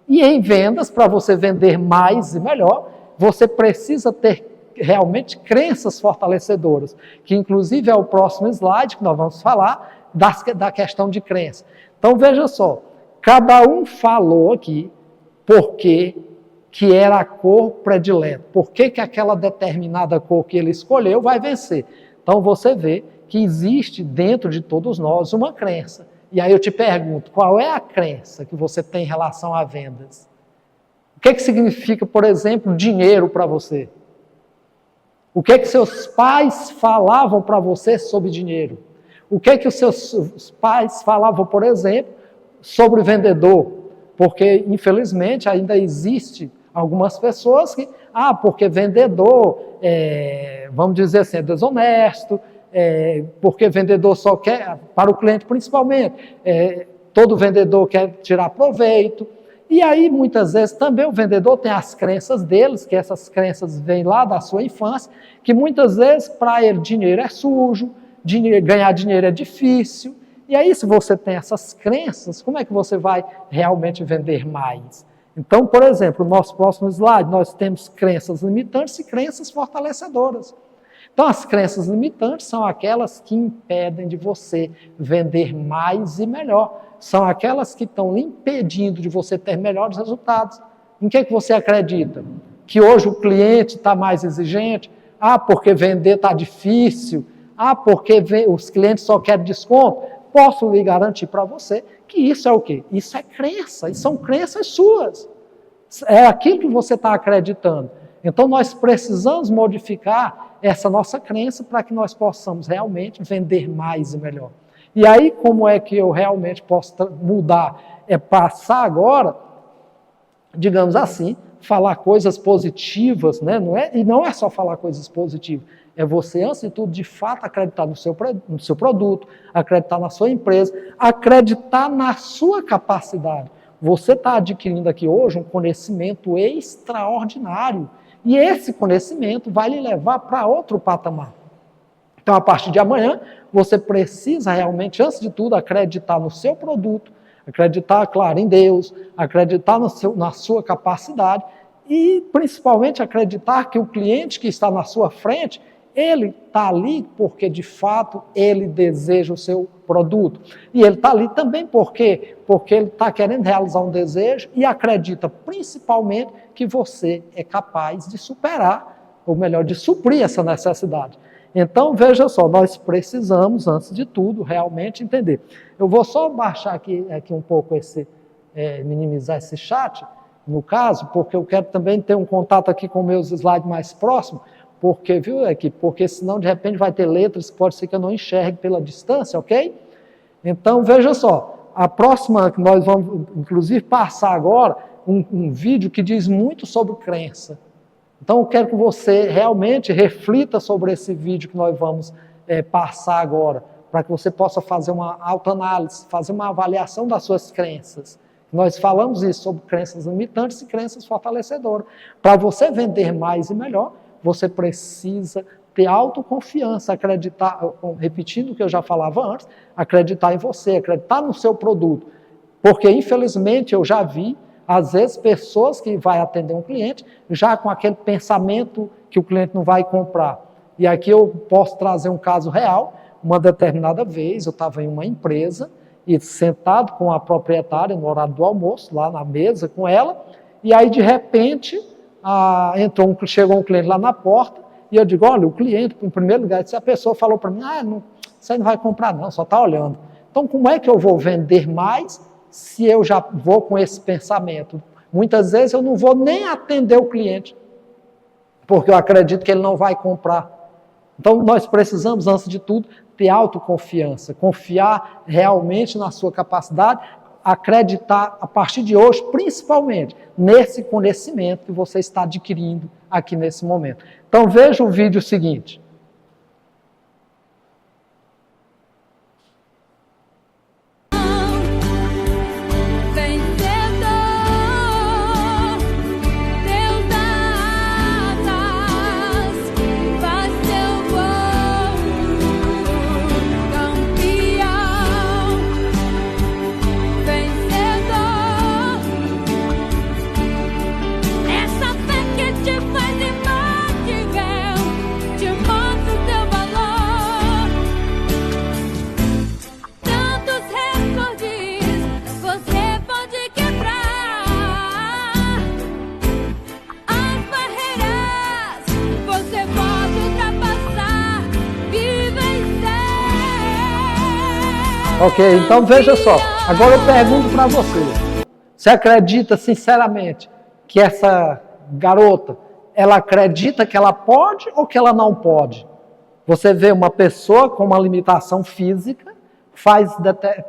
E em vendas, para você vender mais e melhor, você precisa ter realmente crenças fortalecedoras, que inclusive é o próximo slide que nós vamos falar da questão de crença. Então veja só, cada um falou aqui por que era a cor predileta, por que aquela determinada cor que ele escolheu vai vencer. Então você vê que existe dentro de todos nós uma crença. E aí eu te pergunto, qual é a crença que você tem em relação a vendas? O que significa, por exemplo, dinheiro para você? O que seus pais falavam para você sobre dinheiro? O que os seus pais falavam, por exemplo, sobre vendedor? Porque, infelizmente, ainda existe algumas pessoas que, porque vendedor, vamos dizer assim, é desonesto, porque vendedor só quer, para o cliente principalmente, todo vendedor quer tirar proveito. E aí, muitas vezes, também o vendedor tem as crenças deles, que essas crenças vêm lá da sua infância, que muitas vezes, para ele, dinheiro é sujo, ganhar dinheiro é difícil. E aí, se você tem essas crenças, como é que você vai realmente vender mais? Então, por exemplo, no nosso próximo slide, nós temos crenças limitantes e crenças fortalecedoras. Então, as crenças limitantes são aquelas que impedem de você vender mais e melhor. São aquelas que estão lhe impedindo de você ter melhores resultados. Em que você acredita? Que hoje o cliente está mais exigente? Porque vender está difícil? Porque os clientes só querem desconto? Posso lhe garantir para você que isso é o quê? Isso é crença, isso são crenças suas. É aquilo que você está acreditando. Então, nós precisamos modificar essa nossa crença para que nós possamos realmente vender mais e melhor. E aí, como é que eu realmente posso mudar? É passar agora, digamos assim, falar coisas positivas, né? E não é só falar coisas positivas, é você, antes de tudo, de fato, acreditar no seu produto, acreditar na sua empresa, acreditar na sua capacidade. Você está adquirindo aqui hoje um conhecimento extraordinário, e esse conhecimento vai lhe levar para outro patamar. Então, a partir de amanhã, você precisa realmente, antes de tudo, acreditar no seu produto, acreditar, claro, em Deus, acreditar na sua capacidade e, principalmente, acreditar que o cliente que está na sua frente, ele está ali porque, de fato, ele deseja o seu produto. E ele está ali também porque ele está querendo realizar um desejo e acredita, principalmente, que você é capaz de superar, ou melhor, de suprir essa necessidade. Então, veja só, nós precisamos, antes de tudo, realmente entender. Eu vou só baixar aqui um pouco minimizar esse chat, no caso, porque eu quero também ter um contato aqui com meus slides mais próximos, porque senão, de repente, vai ter letras que pode ser que eu não enxergue pela distância, ok? Então, veja só, a próxima que nós vamos, inclusive, passar agora, um vídeo que diz muito sobre crença. Então, eu quero que você realmente reflita sobre esse vídeo que nós vamos passar agora, para que você possa fazer uma autoanálise, fazer uma avaliação das suas crenças. Nós falamos isso sobre crenças limitantes e crenças fortalecedoras. Para você vender mais e melhor, você precisa ter autoconfiança, acreditar, repetindo o que eu já falava antes, acreditar em você, acreditar no seu produto. Porque, infelizmente, eu já vi, às vezes, pessoas que vão atender um cliente já com aquele pensamento que o cliente não vai comprar. E aqui eu posso trazer um caso real. Uma determinada vez, eu estava em uma empresa e sentado com a proprietária no horário do almoço, lá na mesa com ela, e aí, de repente, chegou um cliente lá na porta, e eu digo, olha, o cliente, em primeiro lugar, a pessoa falou para mim, você não vai comprar não, só está olhando. Então, como é que eu vou vender mais se eu já vou com esse pensamento? Muitas vezes eu não vou nem atender o cliente, porque eu acredito que ele não vai comprar. Então, nós precisamos, antes de tudo, ter autoconfiança, confiar realmente na sua capacidade, acreditar a partir de hoje, principalmente, nesse conhecimento que você está adquirindo aqui nesse momento. Então, veja o vídeo seguinte. Ok, então veja só. Agora eu pergunto para você. Você acredita sinceramente que essa garota, ela acredita que ela pode ou que ela não pode? Você vê uma pessoa com uma limitação física, faz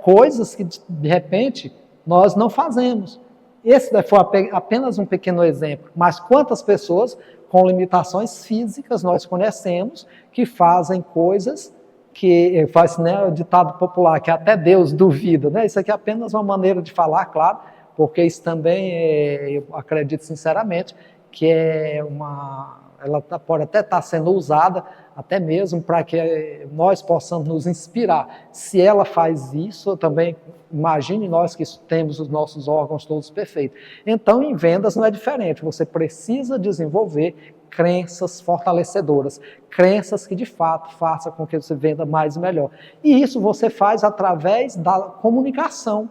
coisas que de repente nós não fazemos. Esse foi apenas um pequeno exemplo, mas quantas pessoas com limitações físicas nós conhecemos que fazem coisas que faz, né, o ditado popular, que até Deus duvida, né? Isso aqui é apenas uma maneira de falar, claro, porque isso também, eu acredito sinceramente, que ela pode até estar sendo usada até mesmo para que nós possamos nos inspirar. Se ela faz isso, eu também imagine nós que temos os nossos órgãos todos perfeitos. Então, em vendas não é diferente, você precisa desenvolver crenças fortalecedoras, crenças que de fato façam com que você venda mais e melhor. E isso você faz através da comunicação.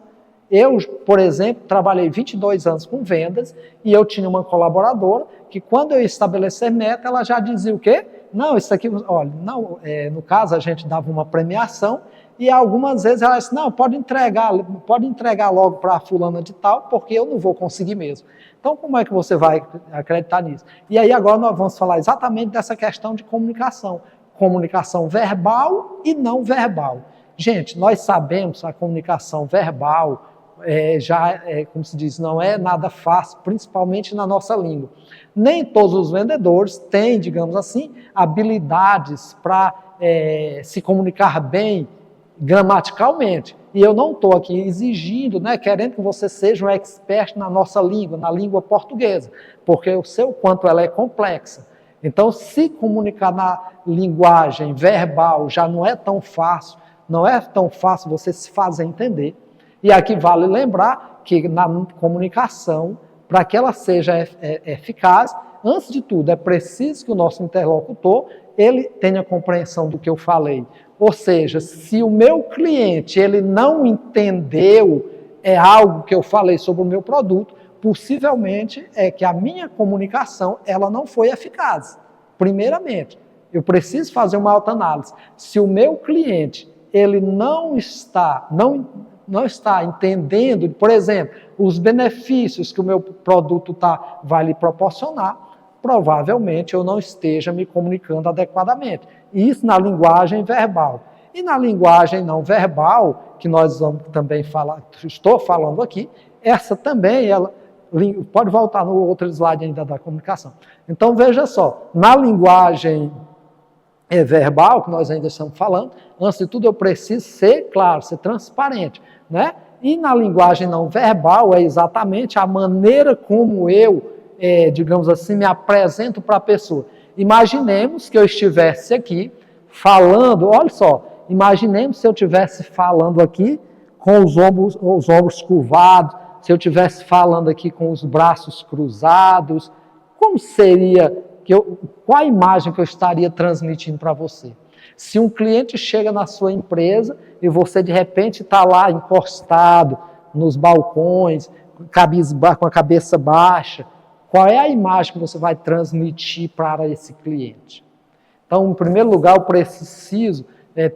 Eu, por exemplo, trabalhei 22 anos com vendas e eu tinha uma colaboradora que quando eu ia estabelecer meta, ela já dizia o quê? Não, isso aqui, olha, não, no caso a gente dava uma premiação e algumas vezes ela disse, não, pode entregar logo para a fulana de tal, porque eu não vou conseguir mesmo. Então, como é que você vai acreditar nisso? E aí agora nós vamos falar exatamente dessa questão de comunicação. Comunicação verbal e não verbal. Gente, nós sabemos a comunicação verbal, como se diz, não é nada fácil, principalmente na nossa língua. Nem todos os vendedores têm, digamos assim, habilidades para se comunicar bem gramaticalmente. E eu não estou aqui exigindo, né, querendo que você seja um expert na nossa língua, na língua portuguesa, porque eu sei o quanto ela é complexa. Então, se comunicar na linguagem verbal já não é tão fácil, você se fazer entender. E aqui vale lembrar que na comunicação, para que ela seja eficaz, antes de tudo, é preciso que o nosso interlocutor ele tenha compreensão do que eu falei. Ou seja, se o meu cliente ele não entendeu algo que eu falei sobre o meu produto, possivelmente é que a minha comunicação ela não foi eficaz. Primeiramente, eu preciso fazer uma autoanálise. Se o meu cliente ele não está entendendo, por exemplo, os benefícios que o meu produto vai lhe proporcionar, provavelmente eu não esteja me comunicando adequadamente. Isso na linguagem verbal. E na linguagem não verbal, que nós vamos também falar, estou falando aqui, essa também, pode voltar no outro slide ainda da comunicação. Então veja só, na linguagem verbal, que nós ainda estamos falando, antes de tudo eu preciso ser claro, ser transparente, né? E na linguagem não verbal é exatamente a maneira como eu, digamos assim, me apresento para a pessoa. Imaginemos que eu estivesse aqui falando, olha só, imaginemos se eu estivesse falando aqui com os ombros curvados, se eu estivesse falando aqui com os braços cruzados, como seria, qual a imagem que eu estaria transmitindo para você? Se um cliente chega na sua empresa e você de repente está lá encostado nos balcões, com a cabeça baixa, qual é a imagem que você vai transmitir para esse cliente? Então, em primeiro lugar, eu preciso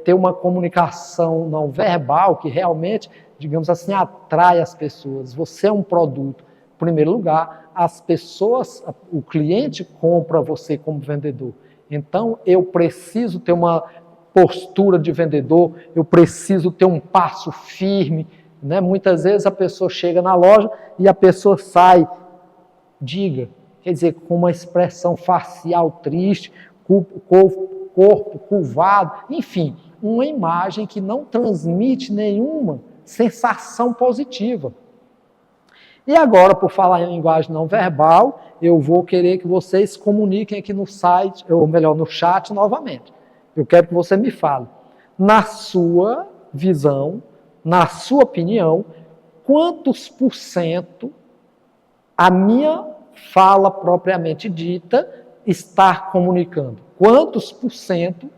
ter uma comunicação não verbal que realmente, digamos assim, atrai as pessoas. Você é um produto. Em primeiro lugar, as pessoas, o cliente compra você como vendedor. Então, eu preciso ter uma postura de vendedor, eu preciso ter um passo firme, né? Muitas vezes a pessoa chega na loja e a pessoa sai, quer dizer, com uma expressão facial triste, corpo curvado, enfim, uma imagem que não transmite nenhuma sensação positiva. E agora, por falar em linguagem não verbal, eu vou querer que vocês comuniquem aqui no site, ou melhor, no chat novamente. Eu quero que você me fale, na sua visão, na sua opinião, quantos por cento a minha fala propriamente dita está comunicando? Quantos por cento